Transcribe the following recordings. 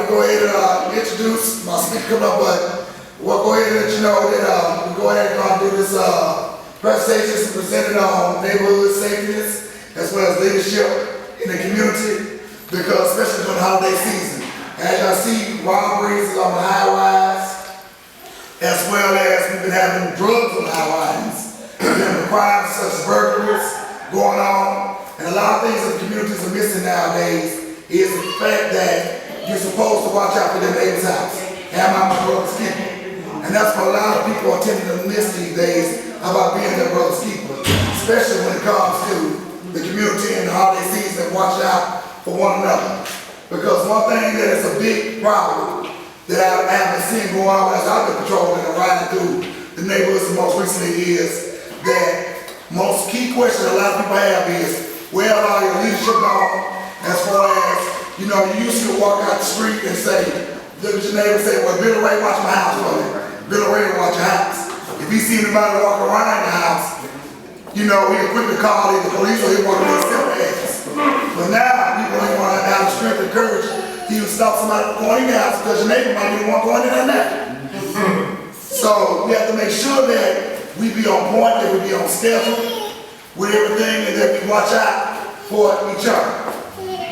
go ahead and introduce my speaker coming up, but we'll go ahead and let you know that we go ahead and do this presentation presented on neighborhood safety as well as leadership in the community, because especially during the holiday season, as y'all see, robberies on the high rise, as well as we've been having drugs on the high rise, and crimes such as burglaries going on, and a lot of things that the communities are missing nowadays is the fact that you're supposed to watch out for their neighbor's house. Have my brother's keeper. And that's what a lot of people are tending to miss these days about being their brother's keeper, especially when it comes to the community and the holiday season, watching out for one another. Because one thing that is a big problem that I haven't seen going on as I've been patrolling and riding through the neighborhoods most recently is that most key question a lot of people have is, where are your leadership gone? As far as, you know, you used to walk out the street and say, look at your neighbor and say, well, Billy Ray, watch my house for me. Billy Ray will watch your house. If he see anybody walking around the house, you know, he'll quickly call either the police or he'll walk in his simple ass. But now, people ain't want to have the strength and courage to even stop somebody from going in the house because your neighbor might be the one going in there. So we have to make sure that we be on point, that we be on schedule with everything, and that we watch out for each other.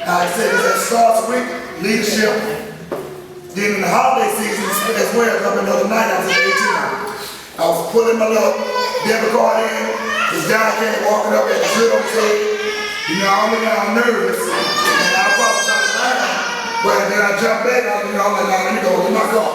Like I said, that starts with leadership. Then in the holiday season as well, up another night, I was at 18. I was pulling my little debit card in. This guy came walking up at the hood on his head. You know, I only got nervous, and I probably started laughing. But then I jumped back, I'm like, nah, let me go get my car.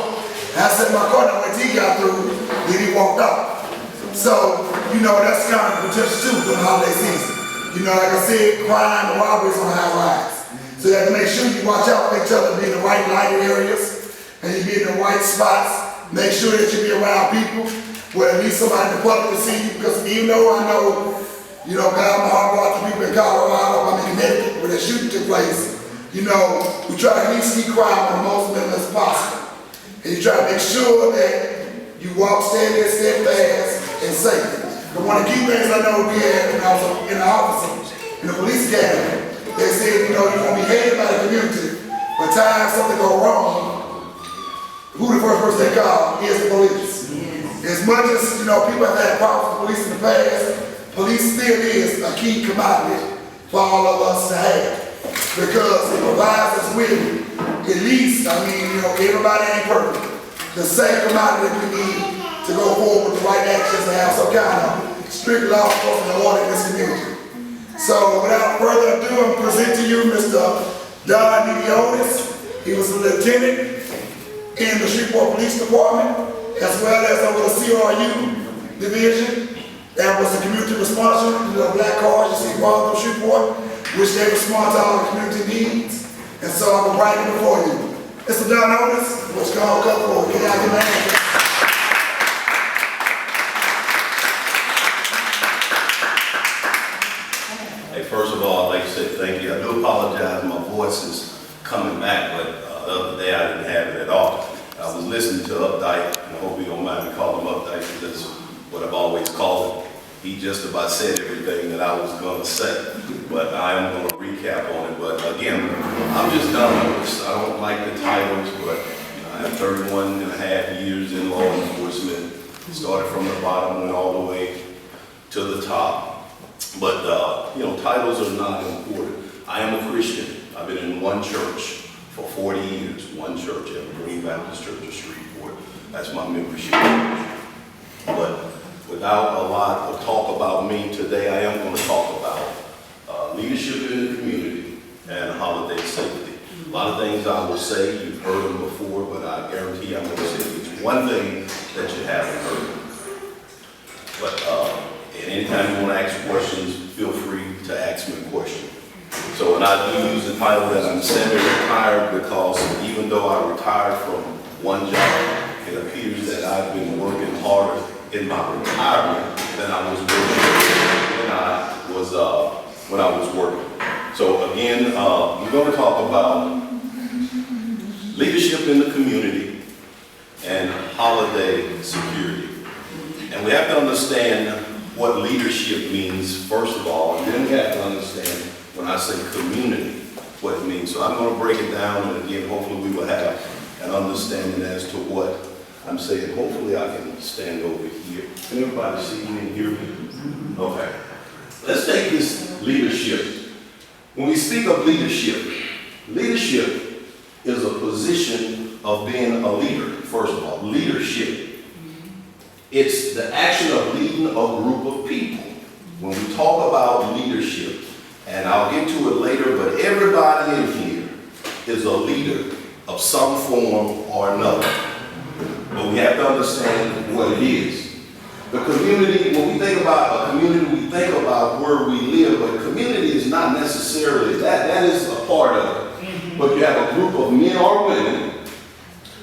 And I set my car down when he got through, then he walked off. So, you know, that's kind of potential too during the holiday season. You know, like I said, crime and robberies on the high rise. So you have to make sure you watch out for each other, be in the right lighted areas, and you be in the right spots. Make sure that you be around people where at least somebody in the public can see you, because even though I know, you know, God, my heart go out to people in Colorado, I'm in Connecticut, where that shooting took place, you know, we try to at least keep crime on the most minimum as possible. And you try to make sure that you walk steady and steadfast and safe. But one of the key things I know we had when I was in the office, in the police academy, they said, you know, you're going to be hated by the community, but time something go wrong, who the first person they call is the police. As much as, you know, people have had problems with police in the past, police still is a key commodity for all of us to have, because it provides us with, at least, I mean, you know, everybody ain't perfect, the same commodity we need to go forward with the right actions and have some kind of strict law enforcement and order in this community. So without further ado, I'm present to you Mr. Otis. He was a lieutenant in the Shreveport Police Department, as well as over the CRU division. That was the community response unit, the black cars you see going through Shreveport, which they respond to all the community needs. And so I'm right here before you. Mr. Otis, what's going to come forward? Get out your man. First of all, I'd like to say thank you. I do apologize, my voice is coming back, but the other day I didn't have it at all. I was listening to Updike, and I hope you don't mind me calling him Updike, because that's what I've always called him. He just about said everything that I was going to say, but I am going to recap on it. But again, I'm just done with this. I don't like the titles, but I have 31 and a half years in law enforcement. Started from the bottom, went all the way to the top. But, you know, titles are not important. I am a Christian. I've been in one church for 40 years, one church, Evergreen Baptist Church of Shreveport. That's my membership. But without a lot of talk about me today, I am going to talk about leadership in the community and holiday safety. A lot of things I will say, you've heard them before, but I guarantee I'm going to say it's one thing that you haven't heard. But, and anytime you want to ask questions, feel free to ask me a question. So, and I do use the title that I'm semi-retired, because even though I retired from one job, it appears that I've been working harder in my retirement than I was working when I was working. So again, we're going to talk about leadership in the community and holiday security. And we have to understand what leadership means, first of all, and then we have to understand when I say community, what it means. So I'm going to break it down, and again, hopefully we will have an understanding as to what I'm saying. Hopefully I can stand over here. Can everybody see me and hear me? Okay. Let's take this leadership. When we speak of leadership, leadership is a position of being a leader, first of all. Leadership. It's the action of leading a group of people. When we talk about leadership, and I'll get to it later, but everybody in here is a leader of some form or another. But we have to understand what it is. The community, when we think about a community, we think about where we live, but community is not necessarily that. That is a part of it. But you have a group of men or women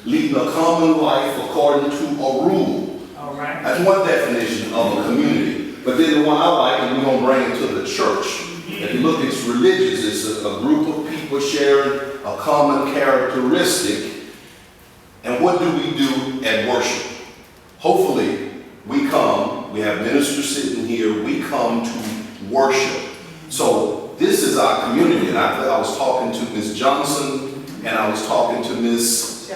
leading a common life according to a rule. All right. That's one definition of a community. But then the one I like, and we're going to bring it to the church. If you look, it's religious. It's a group of people sharing a common characteristic. And what do we do at worship? Hopefully, we have ministers sitting here, we come to worship. So this is our community. And I was talking to Ms. Johnson, and I was talking to Miss,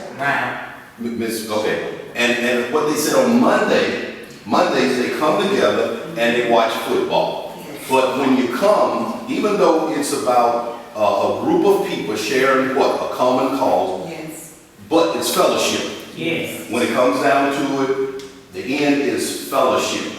okay. And what they said on Mondays they come together and they watch football. But when you come, even though it's about a group of people sharing what? A common cause. Yes. But it's fellowship. Yes. When it comes down to it, the end is fellowship.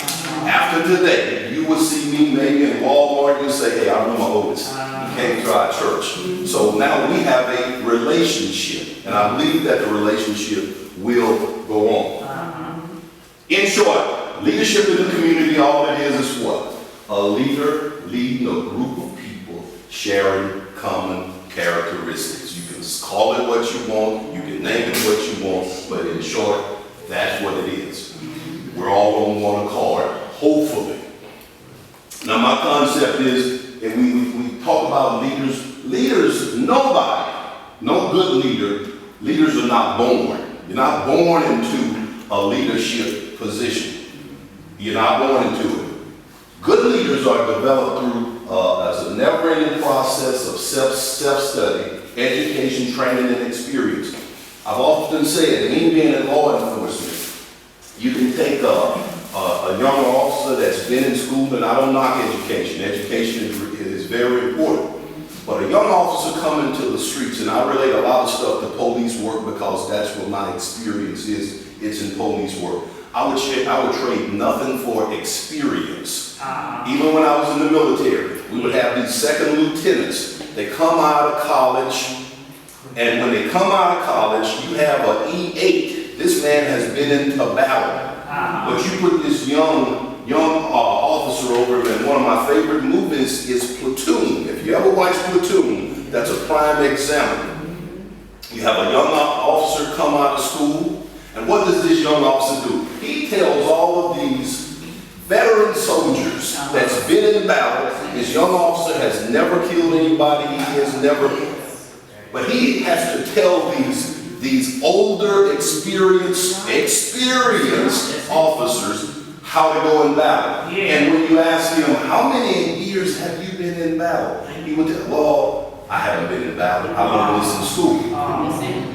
After today, you will see me maybe in Walmart, you'll say, hey, I remember Otis. He came to our church. So now we have a relationship. And I believe that the relationship will go on. In short, leadership in the community, all it is what? A leader leading a group of people sharing common characteristics. You can call it what you want, you can name it what you want, but in short, that's what it is. We're all on one accord, hopefully. Now my concept is, and we talk about leaders. Leaders, nobody, no good leaders are not born. You're not born into a leadership position. You're not born into it. Good leaders are developed through as a never-ending process of self-study, education, training, and experience. I've often said, me being in law enforcement, you can take a young officer that's been in school, and I don't knock education. Education is very important. But a young officer coming to the streets, and I relate a lot of stuff to police work because that's what my experience is. It's in police work. I would trade nothing for experience. Even when I was in the military, we would have these second lieutenants. They come out of college, and when they come out of college, you have an E8. This man has been into battle. But you put this young officer over him, and one of my favorite movies is Platoon. If you ever watch Platoon, that's a prime example. You have a young officer come out of school, and what does this young officer do? He tells all of these veteran soldiers that's been in battle, this young officer has never killed anybody, he has never, but he has to tell these older, experienced officers how to go in battle. And when you ask him, how many years have you been in battle? He would tell, well, I haven't been in battle. I learned this in school.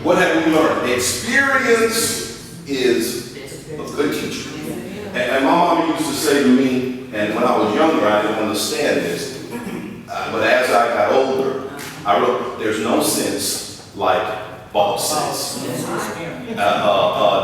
What have we learned? Experience is a good teacher. And my mom used to say to me, and when I was younger, I didn't understand this, but as I got older, I wrote, there's no sense like boss sense.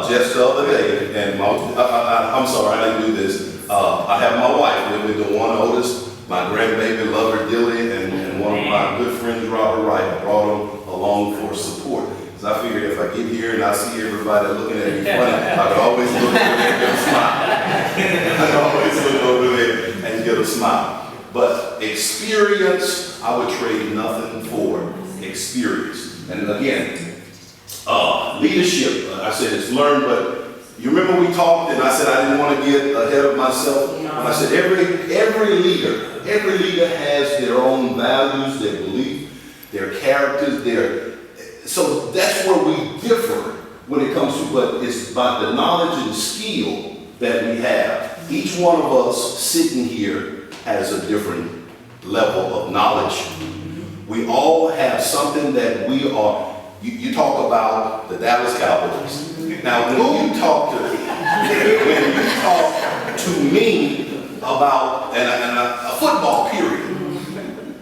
Just the other day, and I'm sorry, I didn't do this. I have my wife with me, the one Otis, my grandbaby, love her dearly, and one of my good friends, Robert Wright. I brought him along for support. So I figured if I get here and I see everybody looking at me funny, I could always look over there and get a smile. I could always look over there and get a smile. But experience, I would trade nothing for experience. And again, leadership, I said it's learned, but you remember we talked and I said I didn't want to get ahead of myself. And I said every leader has their own values, their belief, their characters, so that's where we differ when it comes to, but it's about the knowledge and skill that we have. Each one of us sitting here has a different level of knowledge, We all have something that we are, you talk about the Dallas Cowboys. Now, when you talk to me about a football period,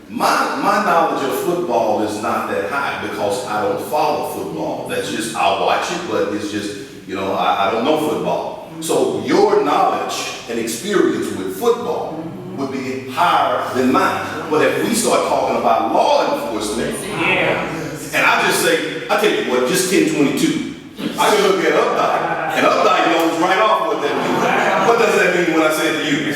my knowledge of football is not that high because I don't follow football. That's just, I'll watch it, but it's just, I don't know football. So your knowledge and experience with football would be higher than mine. But if we start talking about law enforcement, and I just say, I tell you what, just 1022. I can look at Updike, and Updike knows right off what that means. What does that mean when I say it to you?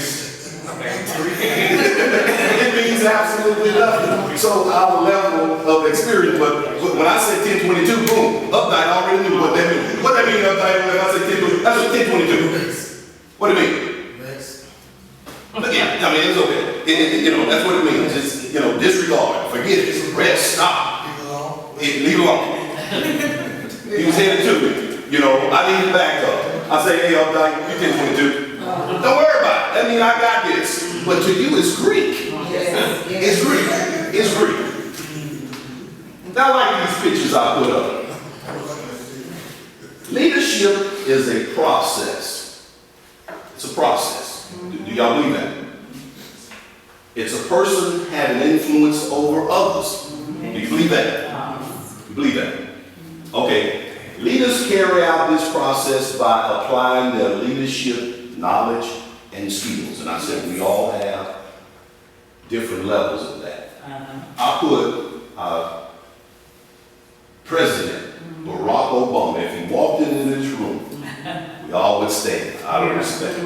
It means absolutely nothing. So our level of experience, but when I say 1022, boom, Updike already knew what that means. What that mean, Updike, when I say 1022? That's what 1022. What do you mean? But yeah, I mean, it's okay. That's what it means. It's, disregard, forget it, rest, stop. Leave alone. He was headed to me. I need to back up. I say, hey, Updike, you 1022. Don't worry about it. That means I got this. But to you, it's Greek. It's Greek. It's Greek. I like these pictures I put up. Leadership is a process. It's a process. Do y'all believe that? It's a person having influence over others. Do you believe that? You believe that? Okay. Leaders carry out this process by applying their leadership knowledge and skills. And I said we all have different levels of that. I put President Barack Obama, if he walked into this room, we all would stand out of respect.